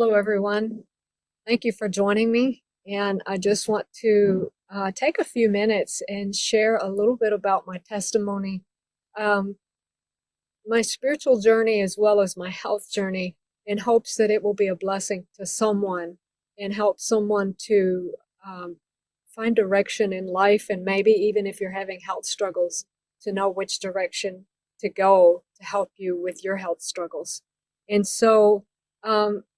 Hello, everyone. Thank you for joining me. And I just want to take a few minutes and share a little bit about my testimony, um, my spiritual journey, as well as my health journey, in hopes that it will be a blessing to someone and help someone to find direction in life. And maybe even if you're having health struggles, to know which direction to go to help you with your health struggles. And so,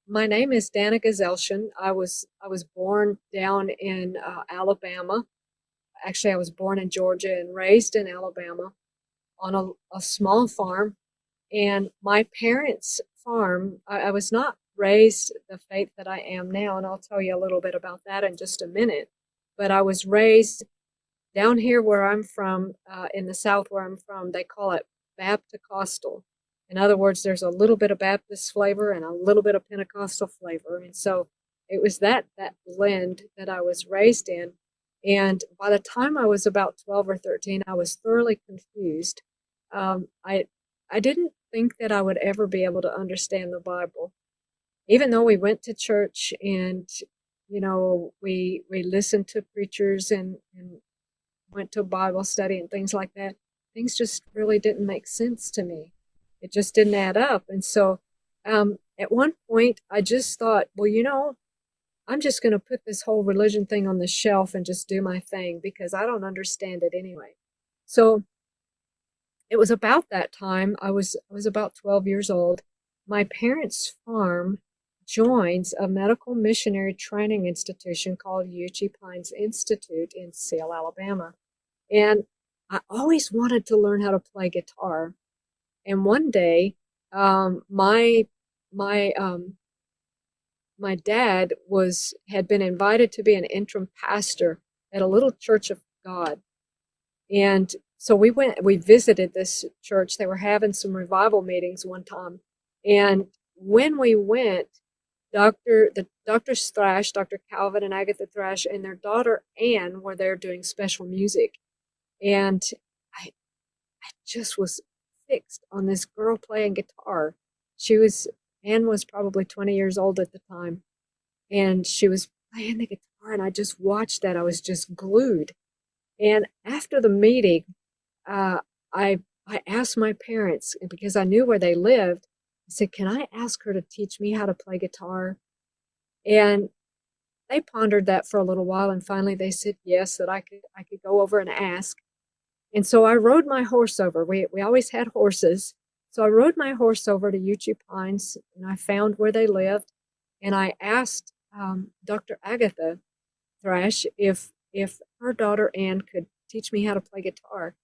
my name is Danna Gesellchen. I was born down in Alabama. Actually, I was born in Georgia and raised in Alabama on a small farm. And my parents' farm, I was not raised the faith that I am now, and I'll tell you a little bit about that in just a minute. But I was raised down here where I'm from, in the South where I'm from, they call it Baptist-costal. In other words, there's a little bit of Baptist flavor and a little bit of Pentecostal flavor. And so it was that blend that I was raised in. And by the time I was about 12 or 13, I was thoroughly confused. I didn't think that I would ever be able to understand the Bible. Even though we went to church and, we listened to preachers and went to Bible study and things like that, things just really didn't make sense to me. It just didn't add up. And so at one point, I just thought, well, I'm just going to put this whole religion thing on the shelf and just do my thing because I don't understand it anyway. So it was about that time. I was about 12 years old. My parents' farm joins a medical missionary training institution called Uchee Pines Institute in Sale, Alabama. And I always wanted to learn how to play guitar. And one day, my my my dad had been invited to be an interim pastor at a little church of God. And so we visited this church. They were having some revival meetings one time. And when we went, Dr. Thrash, Dr. Calvin and Agatha Thrash, and their daughter Anne were there doing special music. And I just was fixed on this girl playing guitar. Anne was probably 20 years old at the time, and she was playing the guitar, and I just watched that. I was just glued. And after the meeting, uh, I I asked my parents, because I knew where they lived. I said, "Can I ask her to teach me how to play guitar?" And they pondered that for a little while, and finally they said yes, that I could go over and ask. And so I rode my horse over. We always had horses. So I rode my horse over to Uchee Pines, and I found where they lived. And I asked Dr. Agatha Thrash if her daughter Anne could teach me how to play guitar.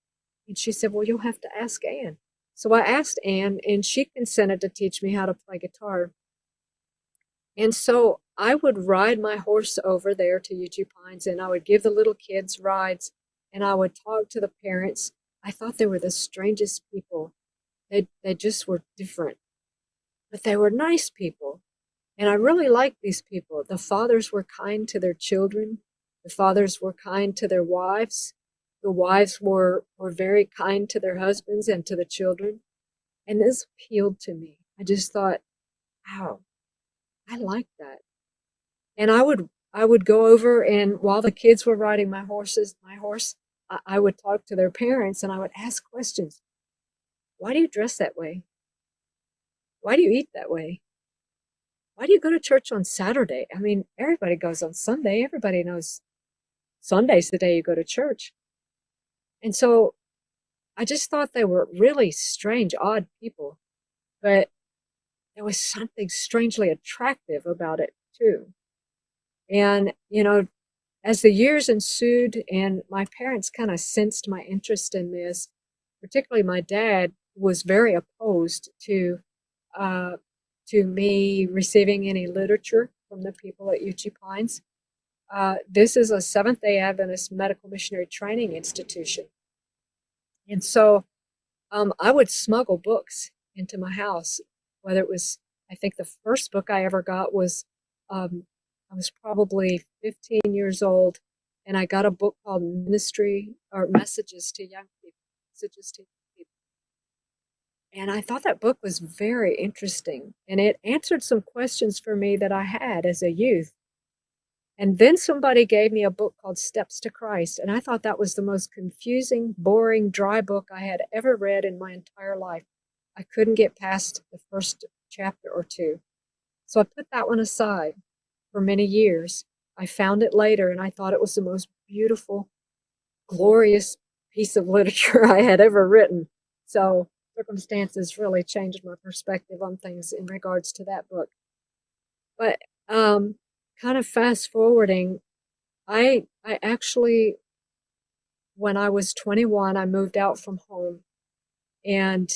And she said, "Well, you'll have to ask Anne." So I asked Anne, and she consented to teach me how to play guitar. And so I would ride my horse over there to Uchee Pines, and I would give the little kids rides, and I would talk to the parents. I thought they were the strangest people. They just were different, but they were nice people. And I really liked these people. The fathers were kind to their children. The fathers were kind to their wives. The wives were very kind to their husbands and to the children. And this appealed to me. I just thought, wow, I like that. And I would go over, and while the kids were riding my horse, I would talk to their parents, and I would ask questions. Why do you dress that way? Why do you eat that way? Why do you go to church on Saturday? I mean, everybody goes on Sunday. Everybody knows Sunday's the day you go to church. And so I just thought they were really strange, odd people. But there was something strangely attractive about it, too. And, as the years ensued and my parents kind of sensed my interest in this, particularly my dad was very opposed uh, to me receiving any literature from the people at Uchee Pines. This is a Seventh-day Adventist medical missionary training institution. And so I would smuggle books into my house, whether it was, I think the first book I ever got was, I was probably 15 years old, and I got a book called Ministry or Messages to Young People. Messages to Young People. And I thought that book was very interesting, and it answered some questions for me that I had as a youth. And then somebody gave me a book called Steps to Christ, and I thought that was the most confusing, boring, dry book I had ever read in my entire life. I couldn't get past the first chapter or two. So I put that one aside for many years. I found it later, and I thought it was the most beautiful, glorious piece of literature I had ever written. So circumstances really changed my perspective on things in regards to that book. But kind of fast forwarding, I actually, when I was 21, I moved out from home, and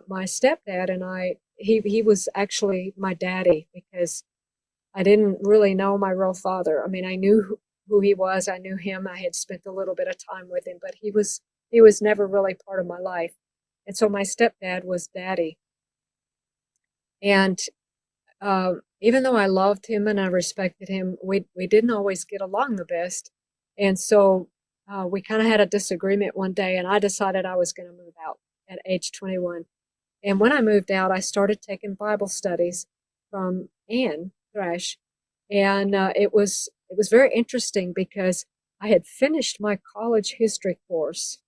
my stepdad and he was actually my daddy because I didn't really know my real father. I mean, I knew who he was. I knew him. I had spent a little bit of time with him, but he was never really part of my life. And so my stepdad was daddy. And even though I loved him and I respected him, we didn't always get along the best. And so we kind of had a disagreement one day, and I decided I was going to move out at age 21. And when I moved out, I started taking Bible studies from Anne Thresh, and it was very interesting because I had finished my college history course,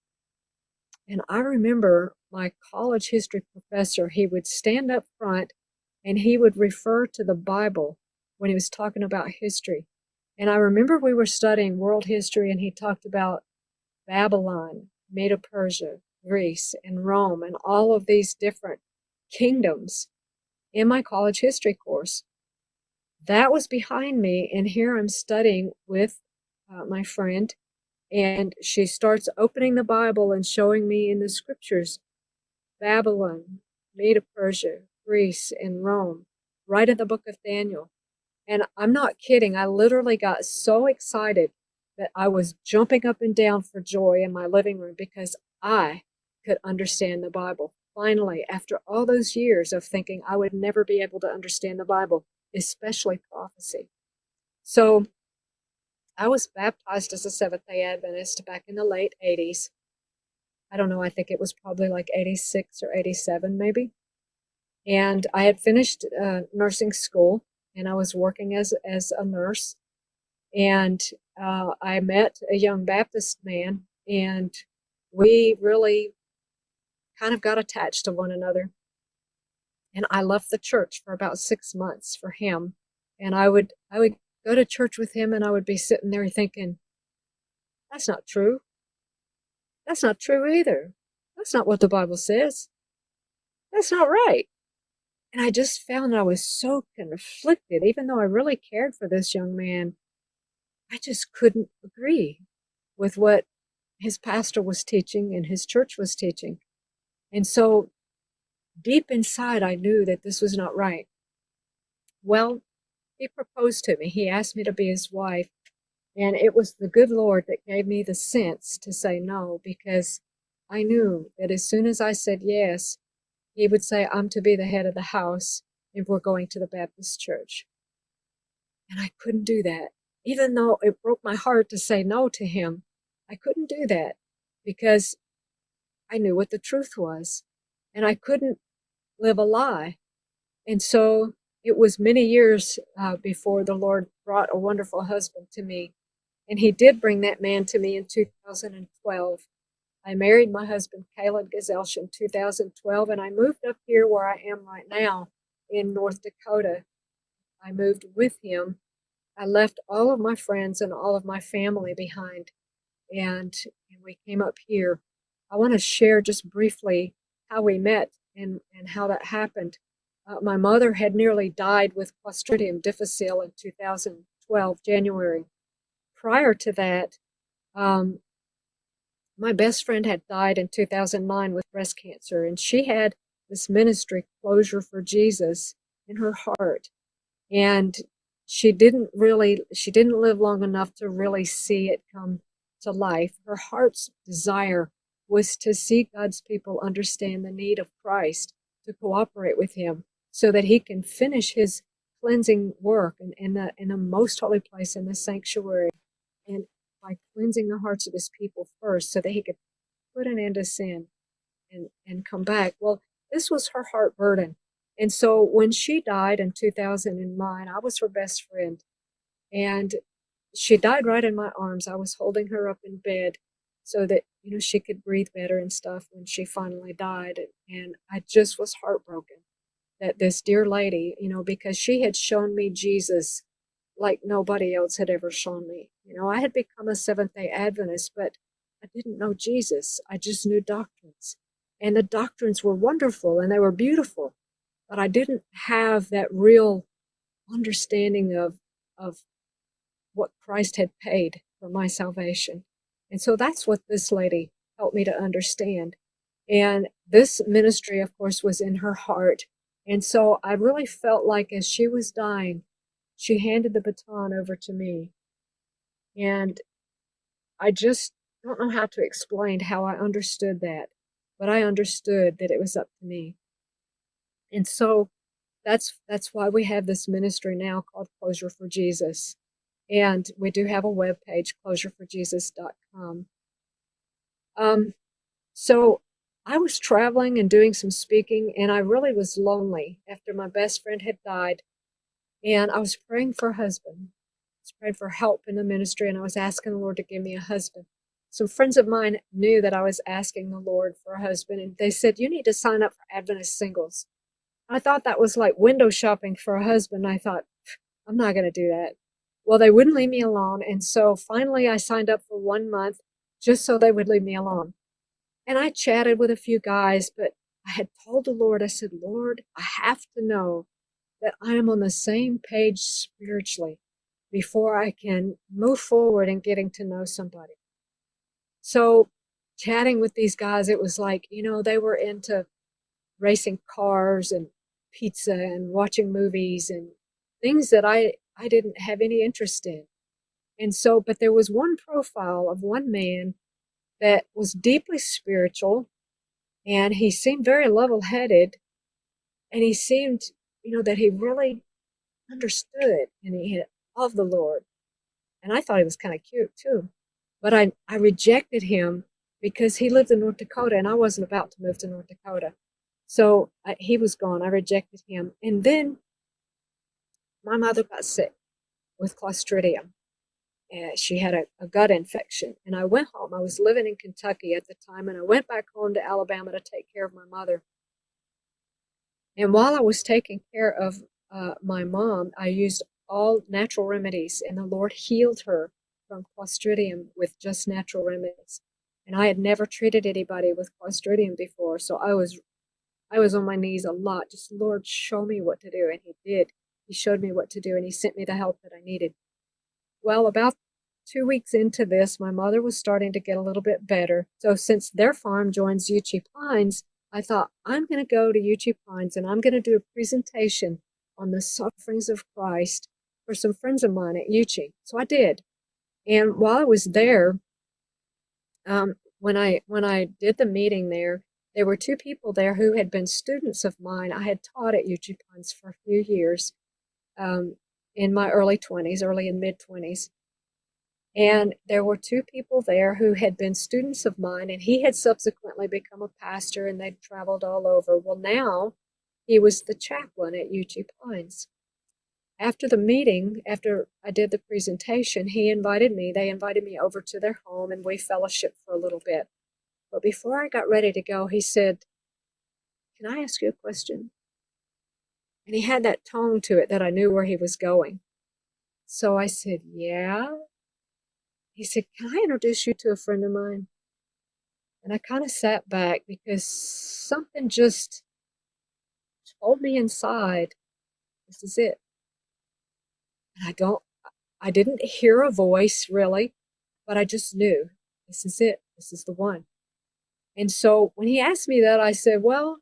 and I remember my college history professor. He would stand up front, and he would refer to the Bible when he was talking about history. And I remember we were studying world history, and he talked about Babylon, Medo-Persia, Greece, and Rome, and all of these different kingdoms in my college history course. That was behind me, and here I'm studying with my friend, and she starts opening the Bible and showing me in the scriptures Babylon, Medo-Persia, Greece, and Rome, right in the book of Daniel. And I'm not kidding. I literally got so excited that I was jumping up and down for joy in my living room because I could understand the Bible. Finally, after all those years of thinking I would never be able to understand the Bible, especially prophecy. So I was baptized as a Seventh-day Adventist back in the late 80s. I don't know, I think it was probably like 86 or 87 maybe. And I had finished nursing school, and I was working as a nurse. And I met a young Baptist man, and we really kind of got attached to one another. And I left the church for about 6 months for him. And I would go to church with him, and I would be sitting there thinking, that's not true. That's not true either. That's not what the Bible says. That's not right. And I just found I was so conflicted, even though I really cared for this young man. I just couldn't agree with what his pastor was teaching and his church was teaching. And so deep inside, I knew that this was not right. Well, he proposed to me. He asked me to be his wife. And it was the good Lord that gave me the sense to say no, because I knew that as soon as I said yes, he would say, I'm to be the head of the house if we're going to the Baptist church. And I couldn't do that. Even though it broke my heart to say no to him, I couldn't do that because I knew what the truth was. And I couldn't live a lie. And so it was many years before the Lord brought a wonderful husband to me. And he did bring that man to me in 2012. I married my husband, Caleb Gesellchen, in 2012, and I moved up here where I am right now in North Dakota. I moved with him. I left all of my friends and all of my family behind, and we came up here. I want to share just briefly how we met and how that happened. My mother had nearly died with Clostridium difficile in 2012, January. Prior to that, um, my best friend had died in 2009 with breast cancer, and she had this ministry, Closure for Jesus, in her heart. And she didn't live long enough to really see it come to life. Her heart's desire was to see God's people understand the need of Christ, to cooperate with him so that he can finish his cleansing work in the most holy place in the sanctuary, and by cleansing the hearts of his people first so that he could put an end to sin and come back. Well, this was her heart burden. And so when she died in 2009, I was her best friend. And she died right in my arms. I was holding her up in bed so that, she could breathe better and stuff when she finally died. And I just was heartbroken that this dear lady, because she had shown me Jesus like nobody else had ever shown me. I had become a Seventh-day Adventist, but I didn't know Jesus. I just knew doctrines. And the doctrines were wonderful and they were beautiful, but I didn't have that real understanding of what Christ had paid for my salvation. And so that's what this lady helped me to understand. And this ministry, of course, was in her heart. And so I really felt like as she was dying, she handed the baton over to me. And I just don't know how to explain how I understood that, but I understood that it was up to me. And so that's why we have this ministry now called Closure for Jesus. And we do have a webpage, closureforjesus.com. So I was traveling and doing some speaking, and I really was lonely after my best friend had died. And I was praying for a husband. I was praying for help in the ministry, and I was asking the Lord to give me a husband. Some friends of mine knew that I was asking the Lord for a husband, and they said, you need to sign up for Adventist Singles. I thought that was like window shopping for a husband. I thought, I'm not going to do that. Well, they wouldn't leave me alone. And so finally I signed up for 1 month just so they would leave me alone. And I chatted with a few guys, but I had told the Lord, I said, Lord, I have to know that I am on the same page spiritually before I can move forward in getting to know somebody. So chatting with these guys, it was like, they were into racing cars and pizza and watching movies and things that I didn't have any interest in. And so, but there was one profile of one man that was deeply spiritual, and he seemed very level-headed, and he seemed, that he really understood and he had loved the Lord. And I thought he was kind of cute too. But I rejected him because he lived in North Dakota and I wasn't about to move to North Dakota. So he was gone. I rejected him. And then my mother got sick with Clostridium. And she had a gut infection. And I went home. I was living in Kentucky at the time, and I went back home to Alabama to take care of my mother. And while I was taking care of my mom, I used all natural remedies, and the Lord healed her from Clostridium with just natural remedies. And I had never treated anybody with Clostridium before, so I was on my knees a lot. Just, Lord, show me what to do. And he did. He showed me what to do, and he sent me the help that I needed. Well, about 2 weeks into this, my mother was starting to get a little bit better. So since their farm joins Uchee Pines, I thought, I'm going to go to Uchee Pines and I'm going to do a presentation on the sufferings of Christ for some friends of mine at Uchee. So I did. And while I was there, when I did the meeting there were two people there who had been students of mine. I had taught at Uchee Pines for a few years in my early and mid 20s. And there were two people there who had been students of mine, and he had subsequently become a pastor, and they'd traveled all over. Well, now he was the chaplain at Uchee Pines. After the meeting, after I did the presentation, they invited me over to their home, and we fellowshiped for a little bit. But before I got ready to go, he said, can I ask you a question? And he had that tone to it that I knew where he was going. So I said, yeah. He said, can I introduce you to a friend of mine? And I kind of sat back because something just told me inside, this is it. And I didn't hear a voice really, but I just knew this is it. This is the one. And so when he asked me that, I said, well,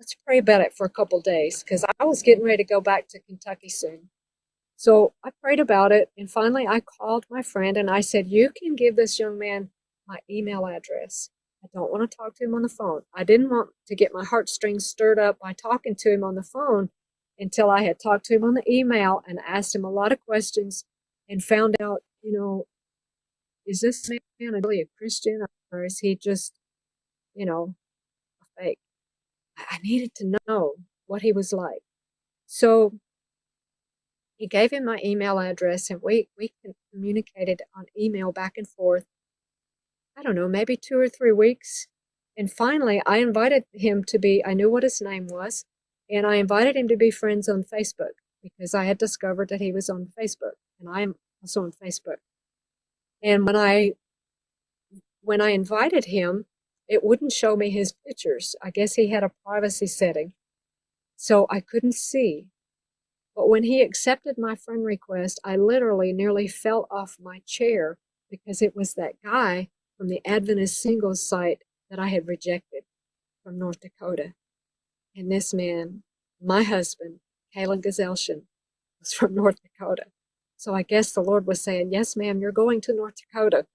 let's pray about it for a couple days because I was getting ready to go back to Kentucky soon. So I prayed about it, and finally I called my friend and I said, you can give this young man my email address. I don't want to talk to him on the phone. I didn't want to get my heartstrings stirred up by talking to him on the phone until I had talked to him on the email and asked him a lot of questions and found out, is this man really a Christian or is he just, a fake? I needed to know what he was like. So he gave him my email address, and we communicated on email back and forth. I don't know, maybe 2 or 3 weeks. And finally, I invited him to be, I knew what his name was, and I invited him to be friends on Facebook because I had discovered that he was on Facebook, and I am also on Facebook. And when I invited him, it wouldn't show me his pictures. I guess he had a privacy setting, so I couldn't see. But when he accepted my friend request, I literally nearly fell off my chair because it was that guy from the Adventist singles site that I had rejected from North Dakota. And this man, my husband, Danna Lott Gesellchen, was from North Dakota. So I guess the Lord was saying, yes, ma'am, you're going to North Dakota.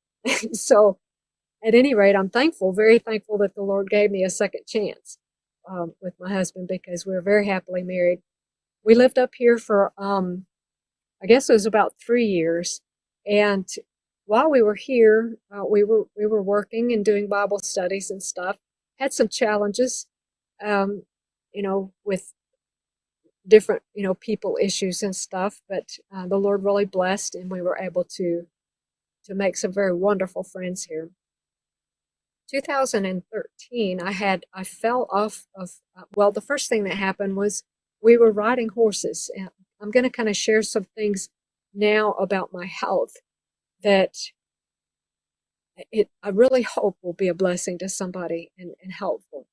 So at any rate, I'm thankful, very thankful that the Lord gave me a second chance with my husband because we're very happily married. We lived up here for, I guess it was about 3 years. And while we were here, we were working and doing Bible studies and stuff. Had some challenges, um, with different, people issues and stuff. But the Lord really blessed, and we were able to make some very wonderful friends here. 2013, I fell off of, well, the first thing that happened was we were riding horses. And I'm going to kind of share some things now about my health that I really hope will be a blessing to somebody and helpful.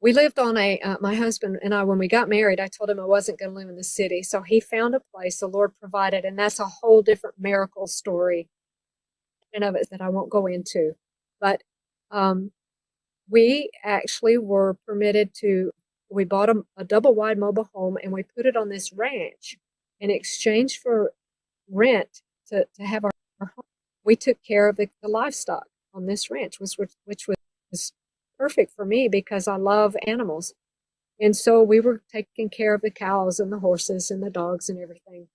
We lived on my husband and I, when we got married, I told him I wasn't going to live in the city. So he found a place, the Lord provided, and that's a whole different miracle story and of it that I won't go into. But we actually were permitted to, we bought a double wide mobile home and we put it on this ranch in exchange for rent to have our home. We took care of the livestock on this ranch, which was perfect for me because I love animals. And so we were taking care of the cows and the horses and the dogs and everything.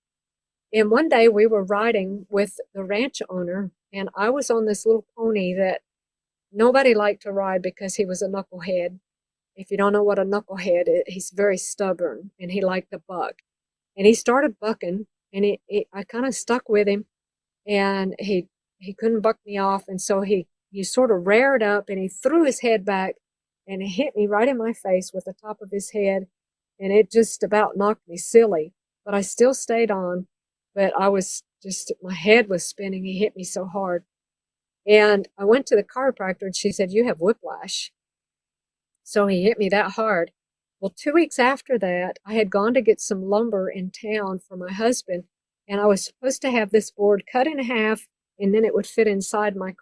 And one day we were riding with the ranch owner, and I was on this little pony that nobody liked to ride because he was a knucklehead. If you don't know what a knucklehead is, he's very stubborn and he liked to buck. And he started bucking, and I kind of stuck with him, and he couldn't buck me off, and so he sort of reared up and he threw his head back and it hit me right in my face with the top of his head, and it just about knocked me silly. But I still stayed on, but I was just, my head was spinning. He hit me so hard. And I went to the chiropractor and she said, you have whiplash. So he hit me that hard. Well, 2 weeks after that, I had gone to get some lumber in town for my husband, and I was supposed to have this board cut in half, and then it would fit inside my.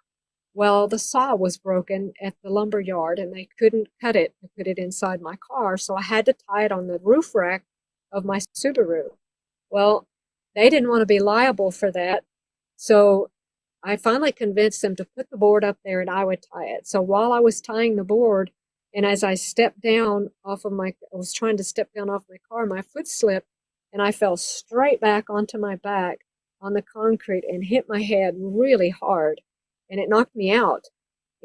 Well, the saw was broken at the lumber yard, and they couldn't cut it to put it inside my car, so I had to tie it on the roof rack of my Subaru. Well, they didn't want to be liable for that, so I finally convinced them to put the board up there and I would tie it. So while I was tying the board, and as I stepped down off of I was trying to step down off my car, my foot slipped and I fell straight back onto my back on the concrete and hit my head really hard, and it knocked me out.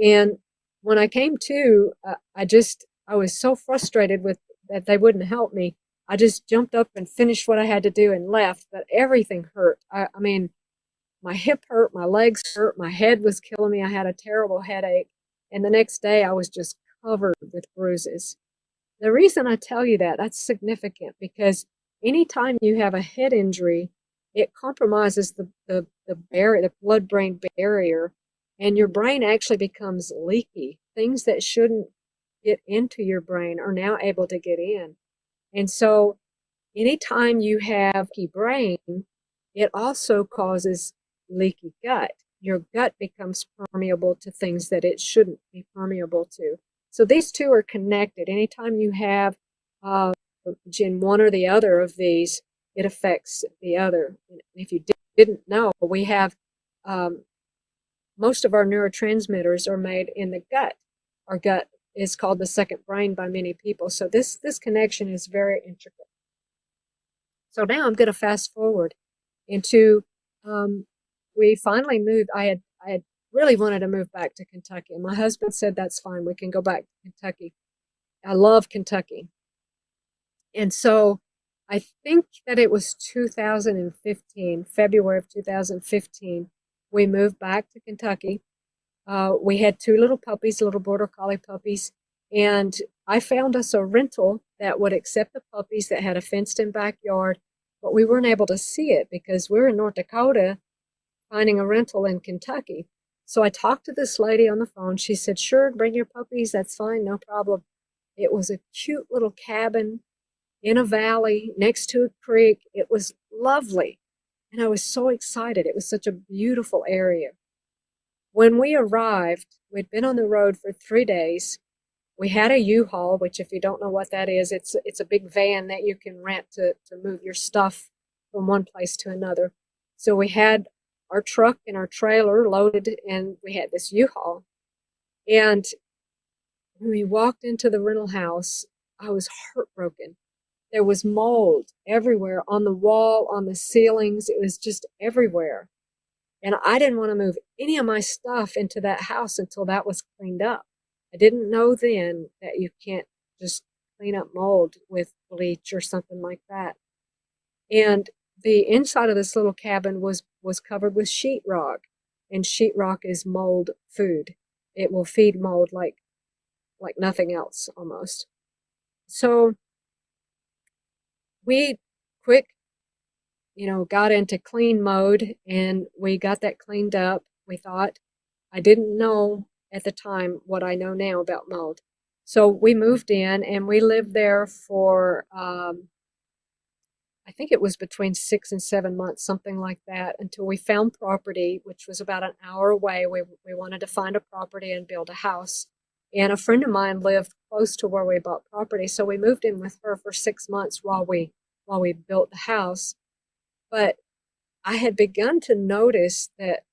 And when I came to, I was so frustrated with that they wouldn't help me. I just jumped up and finished what I had to do and left, but everything hurt. I mean, my hip hurt, my legs hurt, my head was killing me. I had a terrible headache. And the next day I was just covered with bruises. The reason I tell you that, that's significant because anytime you have a head injury, it compromises the blood-brain barrier, and your brain actually becomes leaky. Things that shouldn't get into your brain are now able to get in. And so anytime you have a leaky brain, it also causes leaky gut. Your gut becomes permeable to things that it shouldn't be permeable to. So these two are connected. Anytime you have in one or the other of these, it affects the other. And if you didn't know, we have most of our neurotransmitters are made in the gut. Our gut is called the second brain by many people. So this connection is very intricate. So now I'm going to fast forward into we finally moved. I had really wanted to move back to Kentucky, and my husband said that's fine. We can go back to Kentucky. I love Kentucky. And so I think that it was 2015, February of 2015, we moved back to Kentucky. We had two little puppies, little border collie puppies, and I found us a rental that would accept the puppies that had a fenced in backyard, but we weren't able to see it because we're in North Dakota finding a rental in Kentucky. So I talked to this lady on the phone. She said, sure, bring your puppies. That's fine, no problem. It was a cute little cabin in a valley next to a creek. It was lovely. And I was so excited. It was such a beautiful area. When we arrived, we'd been on the road for 3 days. We had a U-Haul, which if you don't know what that is, it's a big van that you can rent to move your stuff from one place to another. So we had our truck and our trailer loaded, and we had this U-Haul. And when we walked into the rental house, I was heartbroken. There was mold everywhere on the wall, on the ceilings. It was just everywhere. And I didn't want to move any of my stuff into that house until that was cleaned up. I didn't know then that you can't just clean up mold with bleach or something like that. And the inside of this little cabin was covered with sheetrock, and sheetrock is mold food. It will feed mold like nothing else almost. So we quick, got into clean mode, and we got that cleaned up. We thought, I didn't know at the time what I know now about mold. So we moved in and we lived there for, I think it was between 6 and 7 months, something like that, until we found property, which was about an hour away. We wanted to find a property and build a house. And a friend of mine lived close to where we bought property. So we moved in with her for 6 months while we built the house. But I had begun to notice that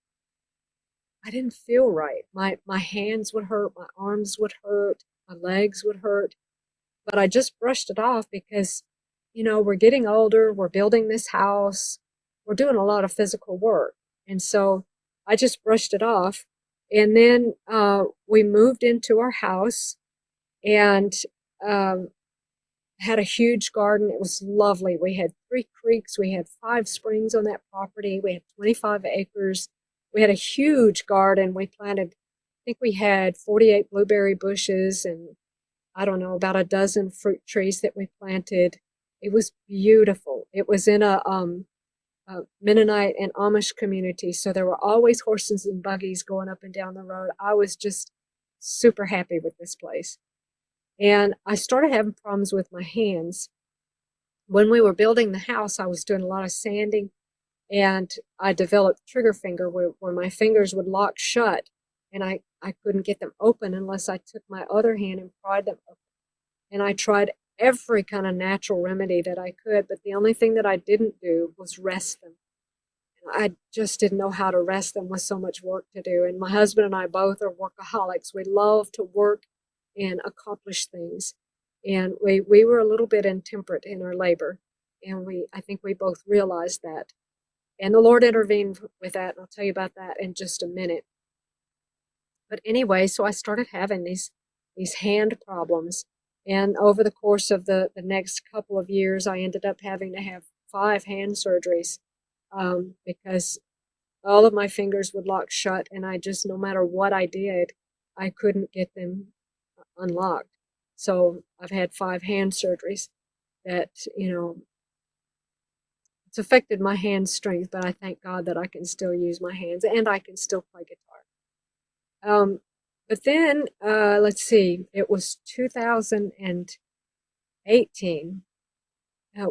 I didn't feel right. My hands would hurt, my arms would hurt, my legs would hurt. But I just brushed it off because, we're getting older, we're building this house, we're doing a lot of physical work. And so I just brushed it off. And then we moved into our house and um, had a huge garden. It was lovely. We had 3 creeks. We had 5 springs on that property. We had 25 acres. We had a huge garden. We planted, I think we had 48 blueberry bushes and I don't know, about a dozen fruit trees that we planted. It was beautiful. It was in a Mennonite and Amish community, so there were always horses and buggies going up and down the road. I was just super happy with this place. And I started having problems with my hands. When we were building the house, I was doing a lot of sanding, and I developed trigger finger where my fingers would lock shut, and I couldn't get them open unless I took my other hand and pried them open. And I tried every kind of natural remedy that I could, but the only thing that I didn't do was rest them. I just didn't know how to rest them with so much work to do. And my husband and I both are workaholics. We love to work and accomplish things. And we were a little bit intemperate in our labor. And I think we both realized that. And the Lord intervened with that, and I'll tell you about that in just a minute. But anyway, so I started having these hand problems. And over the course of the next couple of years, I ended up having to have 5 hand surgeries because all of my fingers would lock shut, and I just, no matter what I did, I couldn't get them unlocked. So I've had 5 hand surgeries that, it's affected my hand strength, but I thank God that I can still use my hands and I can still play guitar. But then, let's see, it was 2018.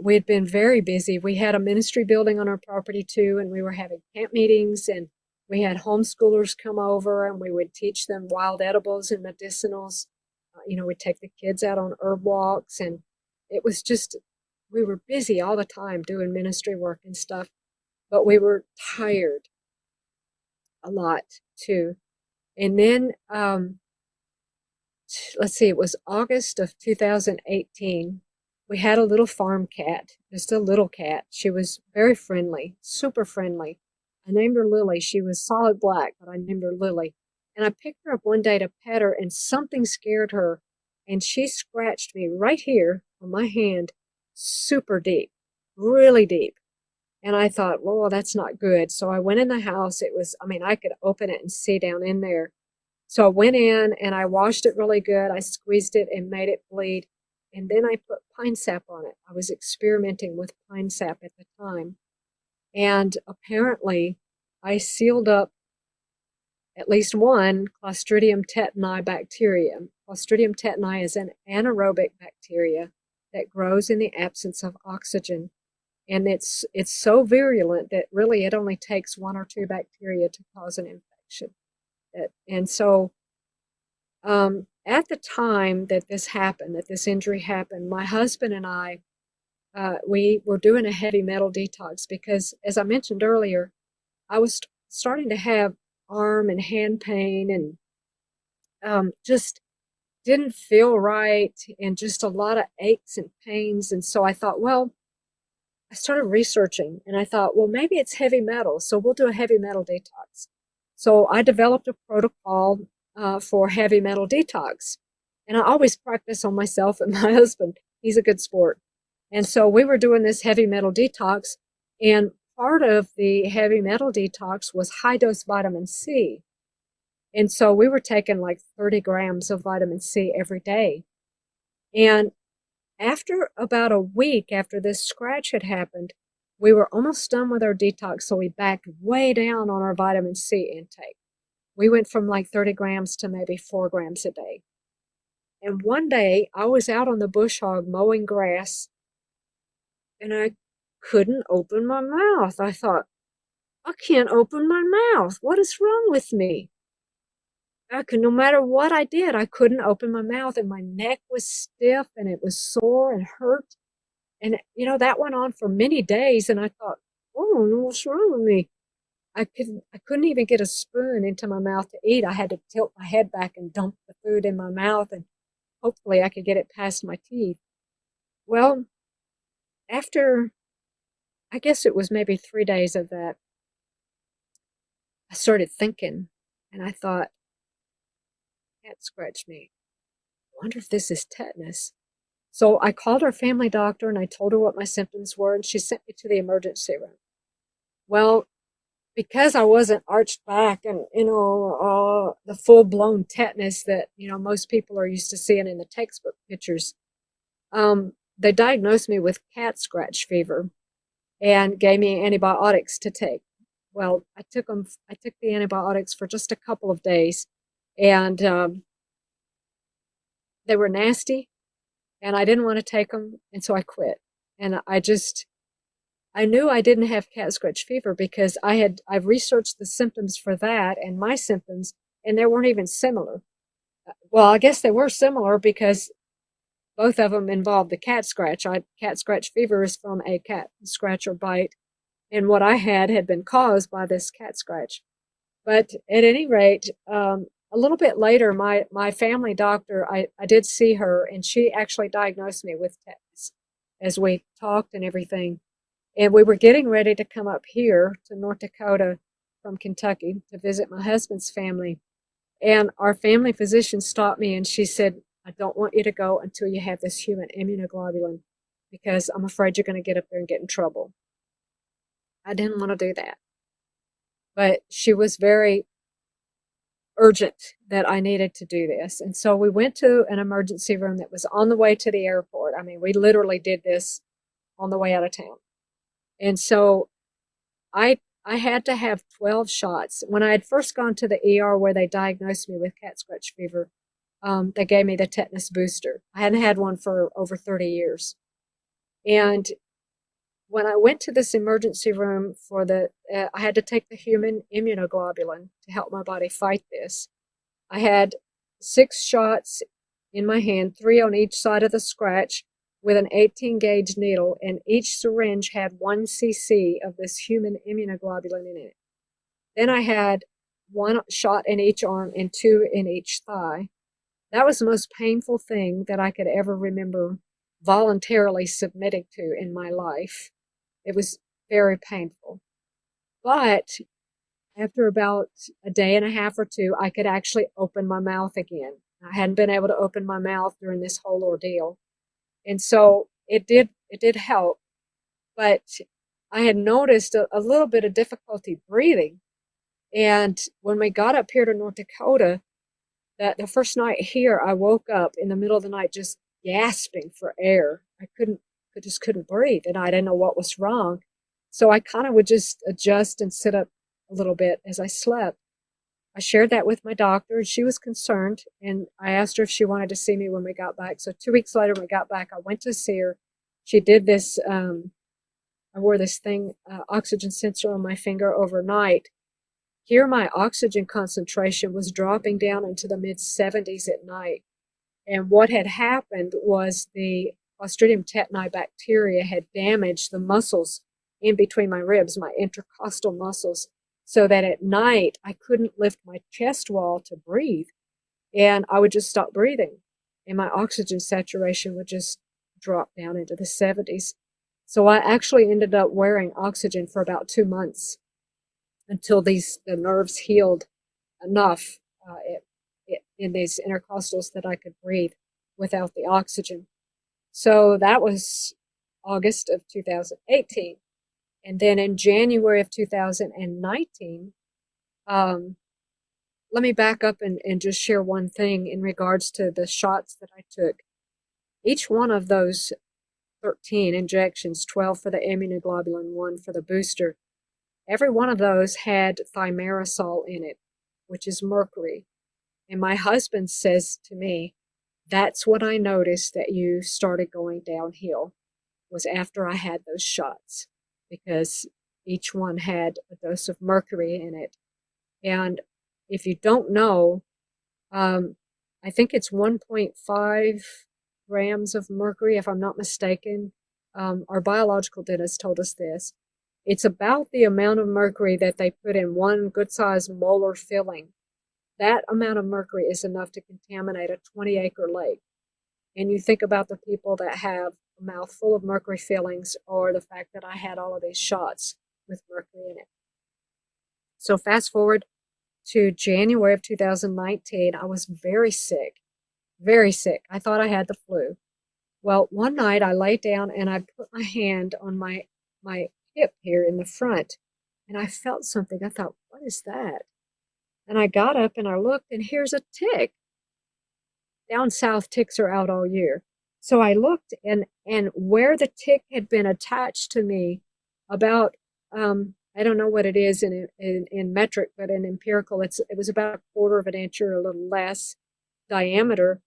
We had been very busy. We had a ministry building on our property too, and we were having camp meetings, and we had homeschoolers come over, and we would teach them wild edibles and medicinals. We'd take the kids out on herb walks, and it was just, we were busy all the time doing ministry work and stuff, but we were tired a lot too. And then, let's see, it was August of 2018. We had a little farm cat, just a little cat. She was very friendly, super friendly. I named her Lily. She was solid black, but I named her Lily. And I picked her up one day to pet her, and something scared her. and she scratched me right here on my hand, super deep, really deep. And I thought, well, that's not good. So I went in the house. It was, I mean, I could open it and see down in there. So I went in and I washed it really good. I squeezed it and made it bleed. And then I put pine sap on it. I was experimenting with pine sap at the time. And apparently, I sealed up at least one Clostridium tetani bacteria. Clostridium tetani is an anaerobic bacteria that grows in the absence of oxygen. And it's so virulent that really it only takes one or two bacteria to cause an infection. And so at the time that this happened, that this injury happened, my husband and I, we were doing a heavy metal detox because, as I mentioned earlier, I was starting to have arm and hand pain and just didn't feel right and just a lot of aches and pains. And so I thought, well, I started researching and I thought, well, maybe it's heavy metal, so we'll do a heavy metal detox. So I developed a protocol for heavy metal detox. And I always practice on myself and my husband. He's a good sport. And so we were doing this heavy metal detox. And part of the heavy metal detox was high dose vitamin C. And so we were taking like 30 grams of vitamin C every day. And after about a week after this scratch had happened, we were almost done with our detox, so we backed way down on our vitamin C intake. We went from like 30 grams to maybe 4 grams a day. And one day I was out on the bush hog mowing grass and I couldn't open my mouth. I thought, I can't open my mouth. What is wrong with me? No matter what I did, I couldn't open my mouth and my neck was stiff and it was sore and hurt. And, that went on for many days. And I thought, oh, no, what's wrong with me? I couldn't even get a spoon into my mouth to eat. I had to tilt my head back and dump the food in my mouth and hopefully I could get it past my teeth. Well, after, I guess it was maybe 3 days of that, I started thinking and I thought, cat scratched me. I wonder if this is tetanus. So I called our family doctor and I told her what my symptoms were and she sent me to the emergency room. Well, because I wasn't arched back and, the full-blown tetanus that, most people are used to seeing in the textbook pictures, they diagnosed me with cat scratch fever and gave me antibiotics to take. Well, I took the antibiotics for just a couple of days and they were nasty and I didn't want to take them. And so I quit. And I knew I didn't have cat scratch fever because I've researched the symptoms for that and my symptoms, and they weren't even similar. Well, I guess they were similar because both of them involved the cat scratch. Cat scratch fever is from a cat scratch or bite, and what I had been caused by this cat scratch. But at any rate, a little bit later, my family doctor, I did see her, and she actually diagnosed me with tetanus as we talked and everything. And we were getting ready to come up here to North Dakota from Kentucky to visit my husband's family. And our family physician stopped me and she said, I don't want you to go until you have this human immunoglobulin because I'm afraid you're going to get up there and get in trouble. I didn't want to do that. But she was very urgent that I needed to do this. And so we went to an emergency room that was on the way to the airport. I mean, we literally did this on the way out of town. And so I had to have 12 shots. When I had first gone to the ER where they diagnosed me with cat scratch fever, they gave me the tetanus booster. I hadn't had one for over 30 years. And when I went to this emergency room I had to take the human immunoglobulin to help my body fight this. I had 6 shots in my hand, 3 on each side of the scratch, with an 18 gauge needle, and each syringe had 1 cc of this human immunoglobulin in it. Then I had 1 shot in each arm and 2 in each thigh. That was the most painful thing that I could ever remember voluntarily submitting to in my life. It was very painful. But after about a day and a half or two, I could actually open my mouth again. I hadn't been able to open my mouth during this whole ordeal. And so it did help, but I had noticed a little bit of difficulty breathing. And when we got up here to North Dakota, that the first night here, I woke up in the middle of the night just gasping for air. I just couldn't breathe, and I didn't know what was wrong. So I kind of would just adjust and sit up a little bit as I slept. I shared that with my doctor, and she was concerned. And I asked her if she wanted to see me when we got back. So 2 weeks later, when we got back, I went to see her. She did this. I wore this thing, oxygen sensor on my finger overnight. Here, my oxygen concentration was dropping down into the mid 70s at night. And what had happened was the Clostridium tetani bacteria had damaged the muscles in between my ribs, my intercostal muscles, so that at night I couldn't lift my chest wall to breathe. And I would just stop breathing. And my oxygen saturation would just drop down into the 70s. So I actually ended up wearing oxygen for about 2 months until the nerves healed enough in these intercostals that I could breathe without the oxygen. So that was August of 2018. And then in January of 2019, let me back up and just share one thing in regards to the shots that I took. Each one of those 13 injections, 12 for the immunoglobulin, 1 for the booster, every one of those had thimerosal in it, which is mercury. And my husband says to me, that's what I noticed that you started going downhill, was after I had those shots, because each one had a dose of mercury in it. And if you don't know, I think it's 1.5 grams of mercury, if I'm not mistaken. Our biological dentist told us this. It's about the amount of mercury that they put in one good-sized molar filling. That amount of mercury is enough to contaminate a 20-acre lake. And you think about the people that have a mouth full of mercury fillings, or the fact that I had all of these shots with mercury in it. So fast forward to January of 2019, I was very sick, very sick. I thought I had the flu. Well, one night I lay down and I put my hand on my hip here in the front, and I felt something. I thought, what is that? And I got up and I looked, and here's a tick. Down south, ticks are out all year. So I looked, and where the tick had been attached to me, about I don't know what it is in metric, but in empirical, it was about a quarter of an inch or a little less diameter.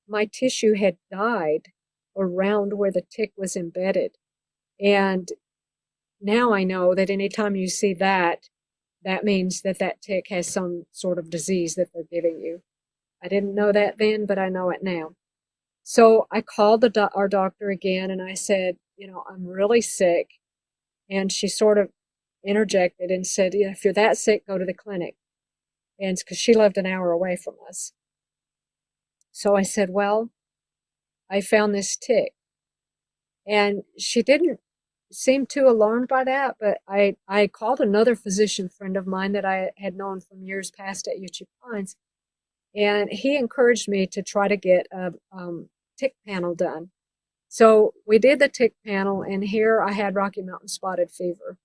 My tissue had died around where the tick was embedded. And now I know that anytime you see that, that means that that tick has some sort of disease that they're giving you. I didn't know that then, but I know it now. So I called our doctor again, and I said, I'm really sick. And she sort of interjected and said, if you're that sick, go to the clinic. And because she lived an hour away from us. So I said, well, I found this tick. And she didn't seem too alarmed by that, but I called another physician friend of mine that I had known from years past at UT Pines, and he encouraged me to try to get a tick panel done. So we did the tick panel, and here I had Rocky Mountain spotted fever.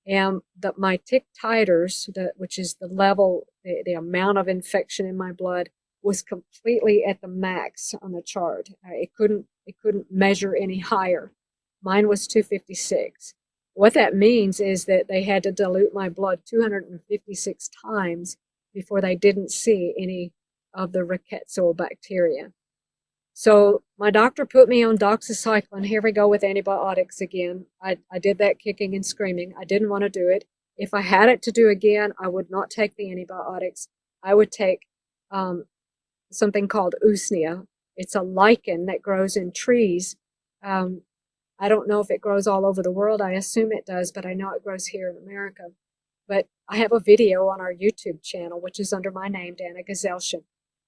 And my tick titers, which is the level, the amount of infection in my blood, was completely at the max on the chart. It couldn't measure any higher. Mine was 256. What that means is that they had to dilute my blood 256 times before they didn't see any of the rickettsial bacteria. So my doctor put me on doxycycline. Here we go with antibiotics again. I did that kicking and screaming. I didn't want to do it. If I had it to do again, I would not take the antibiotics. I would take something called usnea. It's a lichen that grows in trees. I don't know if it grows all over the world. I assume it does, but I know it grows here in America. But I have a video on our YouTube channel, which is under my name, Danna Gesellchen,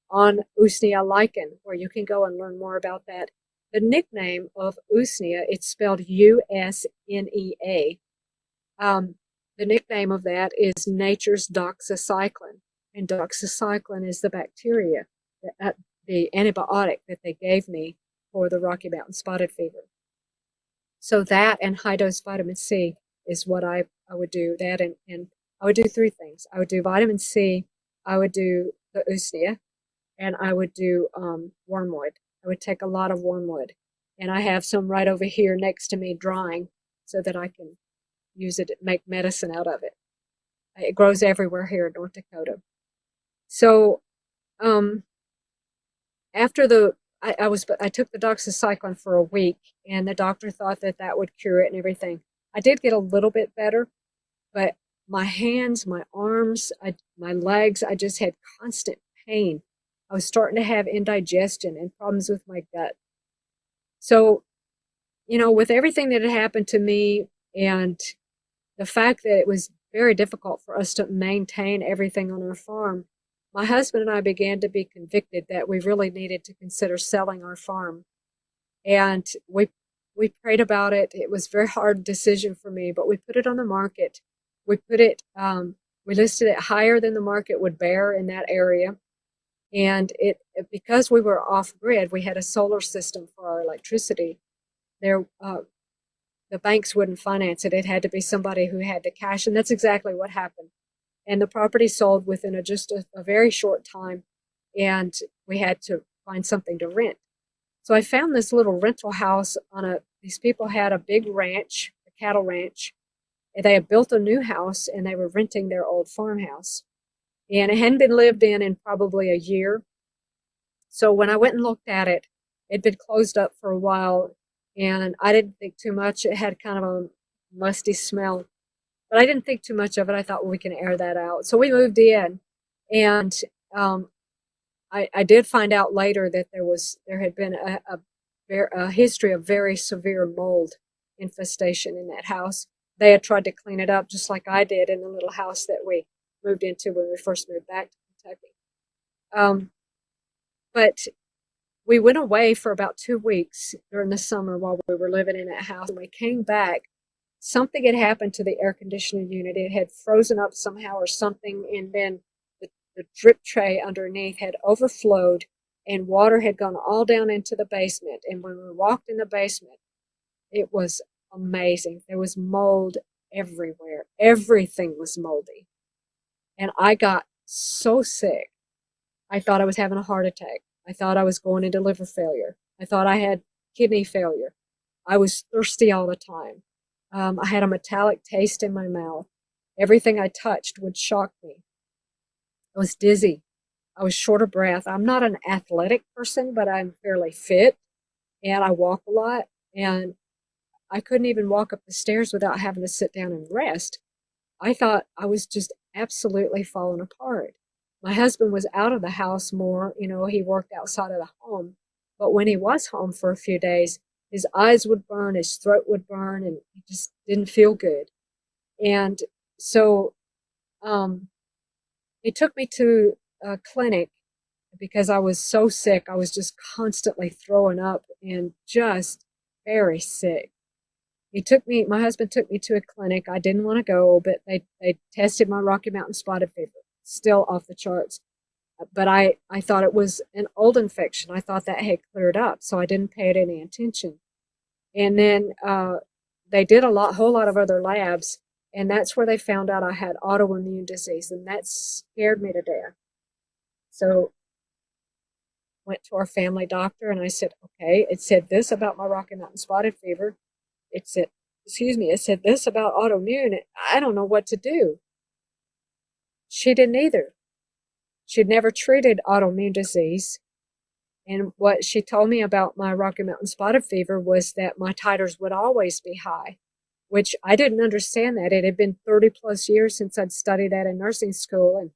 on usnea lichen, where you can go and learn more about that. The nickname of usnea, it's spelled U-S-N-E-A. The nickname of that is nature's doxycycline, and doxycycline is the bacteria the, the antibiotic that they gave me for the Rocky Mountain spotted fever. So that and high dose vitamin C is what I would do. That and I would do three things. I would do vitamin C, I would do the usnea, and I would do wormwood. I would take a lot of wormwood. And I have some right over here next to me drying so that I can use it to make medicine out of it. It grows everywhere here in North Dakota. So um, after I took the doxycycline for a week, and the doctor thought that that would cure it and everything. I did get a little bit better, but my hands, my arms, my legs, I just had constant pain. I was starting to have indigestion and problems with my gut. So, with everything that had happened to me and the fact that it was very difficult for us to maintain everything on our farm, my husband and I began to be convicted that we really needed to consider selling our farm. And we prayed about it. It was a very hard decision for me, but we put it on the market. We put it, we listed it higher than the market would bear in that area. And because we were off grid, we had a solar system for our electricity. There, the banks wouldn't finance it. It had to be somebody who had the cash, and that's exactly what happened. And the property sold within just a very short time, and we had to find something to rent. So I found this little rental house these people had a big ranch, a cattle ranch, and they had built a new house, and they were renting their old farmhouse. And it hadn't been lived in probably a year. So when I went and looked at it, it'd been closed up for a while, and I didn't think too much. It had kind of a musty smell, but I didn't think too much of it. I thought, well, we can air that out. So we moved in, and I did find out later that there had been a history of very severe mold infestation in that house. They had tried to clean it up just like I did in the little house that we moved into when we first moved back to Kentucky. But we went away for about 2 weeks during the summer while we were living in that house. And we came back. Something had happened to the air conditioning unit. It had frozen up somehow or something. And then the drip tray underneath had overflowed and water had gone all down into the basement. And when we walked in the basement, it was amazing. There was mold everywhere. Everything was moldy. And I got so sick. I thought I was having a heart attack. I thought I was going into liver failure. I thought I had kidney failure. I was thirsty all the time. I had a metallic taste in my mouth. Everything I touched would shock me. I was dizzy. I was short of breath. I'm not an athletic person, but I'm fairly fit, and I walk a lot. And I couldn't even walk up the stairs without having to sit down and rest. I thought I was just absolutely falling apart. My husband was out of the house more, he worked outside of the home. But when he was home for a few days, his eyes would burn, his throat would burn, and he just didn't feel good. And so he took me to a clinic because I was so sick. I was just constantly throwing up and just very sick. My husband took me to a clinic. I didn't want to go, but they tested my Rocky Mountain spotted fever, still off the charts. But I thought it was an old infection. I thought that had cleared up, so I didn't pay it any attention. And then they did a whole lot of other labs, and that's where they found out I had autoimmune disease, and that scared me to death. So went to our family doctor, and I said, okay, it said this about my Rocky Mountain spotted fever. It said this about autoimmune. I don't know what to do. She didn't either. She'd never treated autoimmune disease. And what she told me about my Rocky Mountain spotted fever was that my titers would always be high, which I didn't understand that. It had been 30 plus years since I'd studied that in nursing school, and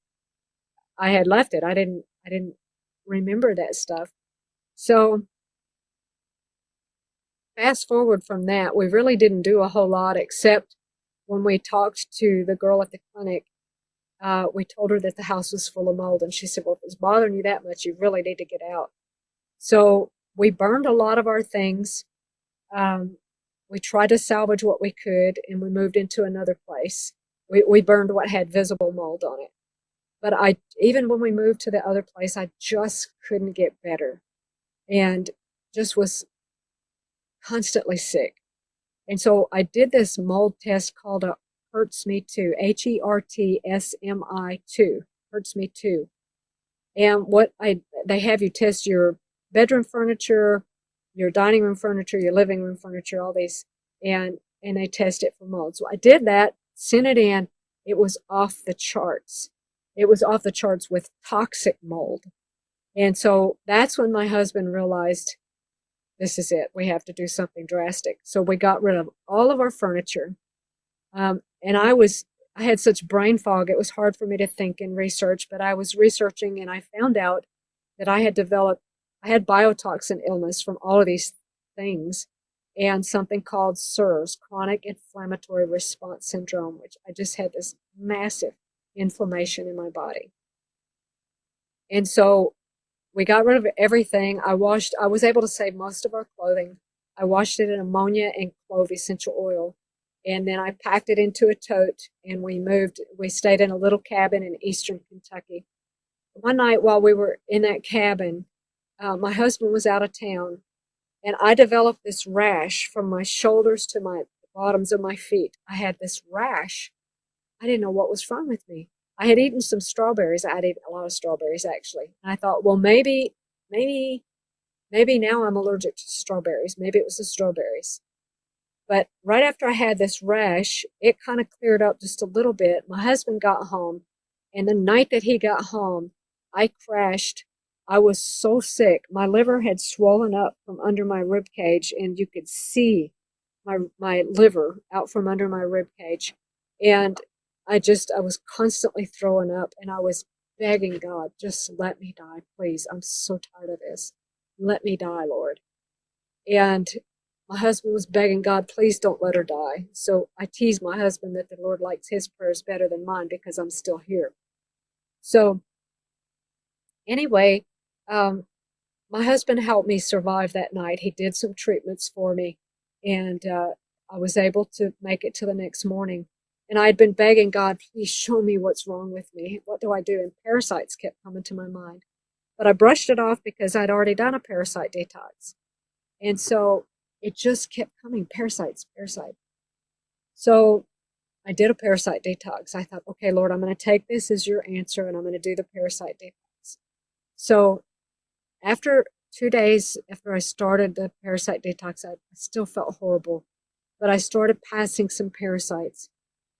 I had left it. I didn't remember that stuff. So fast forward from that, we really didn't do a whole lot except when we talked to the girl at the clinic. We told her that the house was full of mold, and she said, well, if it's bothering you that much, you really need to get out. So we burned a lot of our things. We tried to salvage what we could, and we moved into another place. We burned what had visible mold on it. But even when we moved to the other place, I just couldn't get better and just was constantly sick. And so I did this mold test called a Hurts Me Too, HERTSMI2, Hurts Me Too. And they have you test your bedroom furniture, your dining room furniture, your living room furniture, all these, and they test it for mold. So I did that, sent it in. It was off the charts. It was off the charts with toxic mold. And so that's when my husband realized this is it. We have to do something drastic. So we got rid of all of our furniture. And I had such brain fog. It was hard for me to think and research, but I was researching and I found out that I had biotoxin illness from all of these things and something called CIRS, chronic inflammatory response syndrome, which I just had this massive inflammation in my body. And so we got rid of everything. I was able to save most of our clothing. I washed it in ammonia and clove essential oil. And then I packed it into a tote and we stayed in a little cabin in eastern Kentucky. One night while we were in that cabin, my husband was out of town and I developed this rash from my shoulders to my bottoms of my feet. I had this rash. I didn't know what was wrong with me. I had eaten some strawberries. I had eaten a lot of strawberries actually. And I thought, well, maybe now I'm allergic to strawberries. Maybe it was the strawberries. But right after I had this rash, it kind of cleared up just a little bit. My husband got home, and the night that he got home, I crashed. I was so sick. My liver had swollen up from under my rib cage, and you could see my liver out from under my rib cage. And I was constantly throwing up, and I was begging God, just let me die, please. I'm so tired of this. Let me die, Lord. And my husband was begging God, please don't let her die. So I teased my husband that the Lord likes his prayers better than mine because I'm still here. So anyway, my husband helped me survive that night. He did some treatments for me, and I was able to make it to the next morning. And I had been begging God, please show me what's wrong with me. What do I do? And parasites kept coming to my mind. But I brushed it off because I'd already done a parasite detox. And so it just kept coming, parasites. So I did a parasite detox. I thought, okay, Lord, I'm going to take this as your answer and I'm going to do the parasite detox. So after 2 days after I started the parasite detox, I still felt horrible, but I started passing some parasites.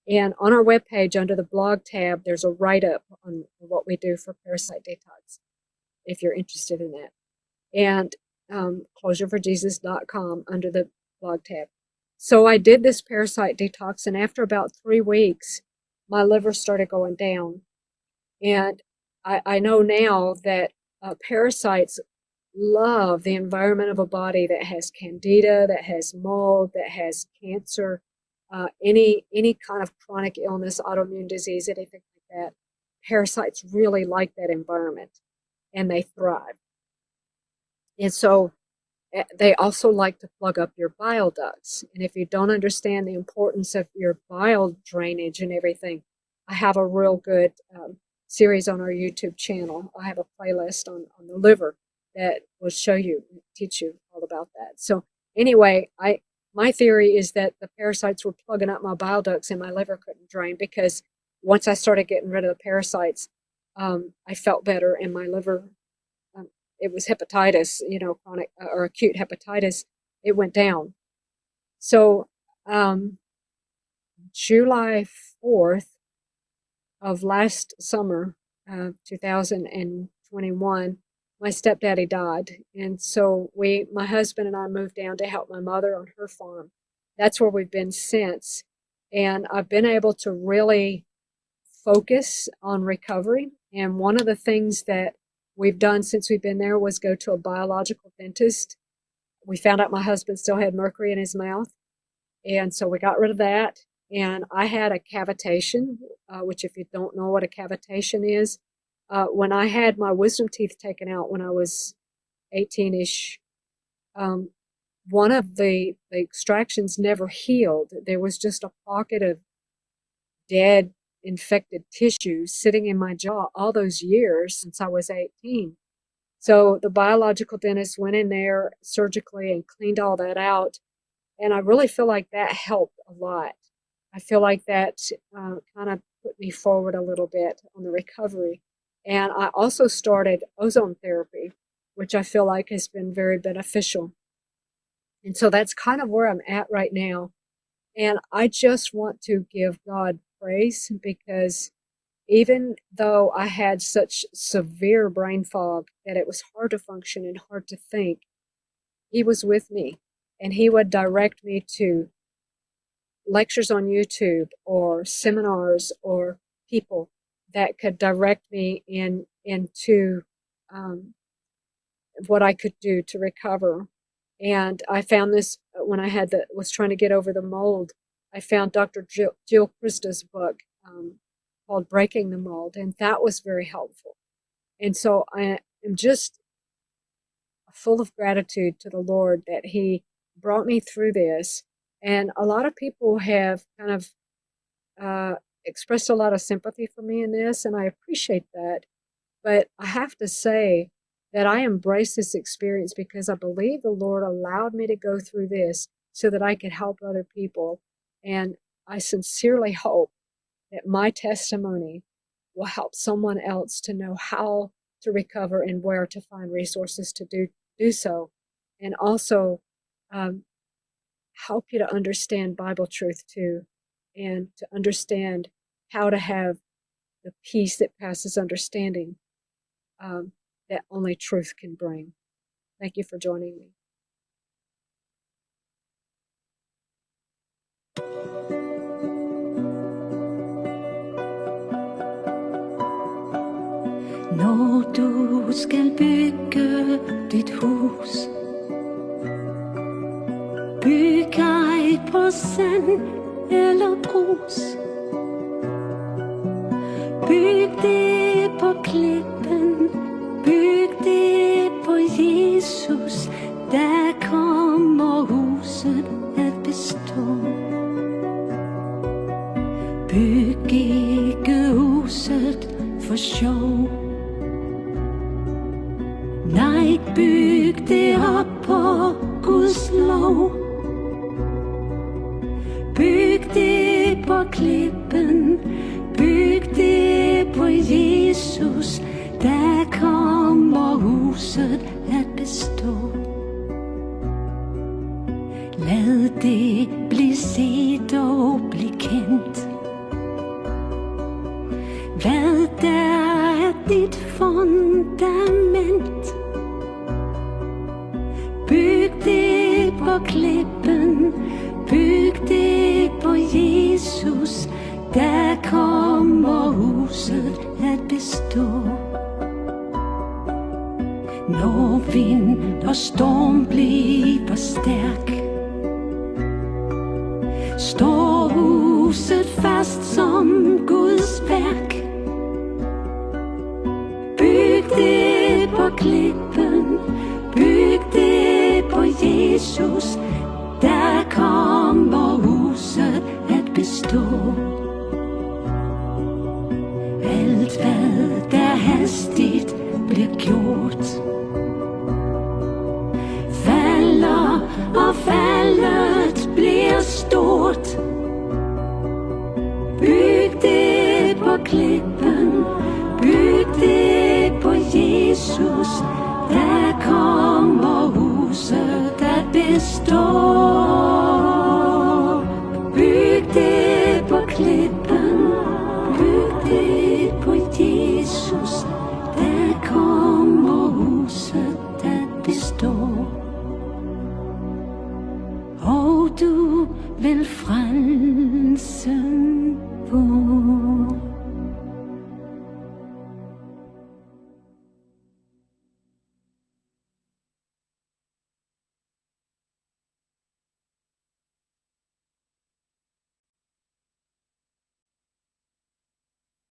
And on our webpage, under the blog tab, there's a write-up on what we do for parasite detox, if you're interested in that. And closureforjesus.com under the blog tab. So I did this parasite detox, and after about 3 weeks, my liver started going down. And I know now that parasites love the environment of a body that has candida, that has mold, that has cancer, any kind of chronic illness, autoimmune disease, anything like that. Parasites really like that environment, and they thrive. And so they also like to plug up your bile ducts. And if you don't understand the importance of your bile drainage and everything, I have a real good series on our YouTube channel. I have a playlist on the liver that will teach you all about that. So anyway, my theory is that the parasites were plugging up my bile ducts and my liver couldn't drain, because once I started getting rid of the parasites, I felt better, and my liver, it was hepatitis, chronic or acute hepatitis, it went down. So July 4th of last summer, 2021, my stepdaddy died. And so my husband and I moved down to help my mother on her farm. That's where we've been since. And I've been able to really focus on recovery. And one of the things that we've done since we've been there was go to a biological dentist. We found out my husband still had mercury in his mouth. And so we got rid of that. And I had a cavitation, which if you don't know what a cavitation is, when I had my wisdom teeth taken out when I was 18-ish, one of the extractions never healed. There was just a pocket of dead infected tissues sitting in my jaw all those years since I was 18. So the biological dentist went in there surgically and cleaned all that out. And I really feel like that helped a lot. I feel like that kind of put me forward a little bit on the recovery. And I also started ozone therapy, which I feel like has been very beneficial. And so that's kind of where I'm at right now. And I just want to give God praise because even though I had such severe brain fog that it was hard to function and hard to think, He was with me, and He would direct me to lectures on YouTube or seminars or people that could direct me into what I could do to recover. And I found this when I was trying to get over the mold. I found Dr. Jill Krista's book called Breaking the Mold, and that was very helpful. And so I am just full of gratitude to the Lord that He brought me through this. And a lot of people have kind of expressed a lot of sympathy for me in this, and I appreciate that. But I have to say that I embrace this experience because I believe the Lord allowed me to go through this so that I could help other people. And I sincerely hope that my testimony will help someone else to know how to recover and where to find resources to do so. And also help you to understand Bible truth too, and to understand how to have the peace that passes understanding that only truth can bring. Thank you for joining me. Når du skal bygge dit hus, byg ej på sand eller grus. Byg det på klippen, byg det på Jesus. Der kommer huset at bestå. Byg ikke huset for sjov. Nej, byg det op på Guds lov. Byg det på klippen, byg det på Jesus. Der kommer huset at bestå. Lad det blive set og blive kendt. Hvad der er dit fundament? Byg det på klippen, byg det på Jesus. Der kommer huset at bestå. Når vind og storm bliver stærk, står huset fast som Guds værk. Byg det på klippen, byg det på Jesus. Der kommer huset at bestå. Alt hvad der hastigt bliver gjort, falder, og faldet bliver stort. Byg det på klippen, byg det på Jesus. Der kommer huset at bestå. Byg det på klippen, byg det på Jesus. Der kommer huset at bestå. Og du vil frelsen vor.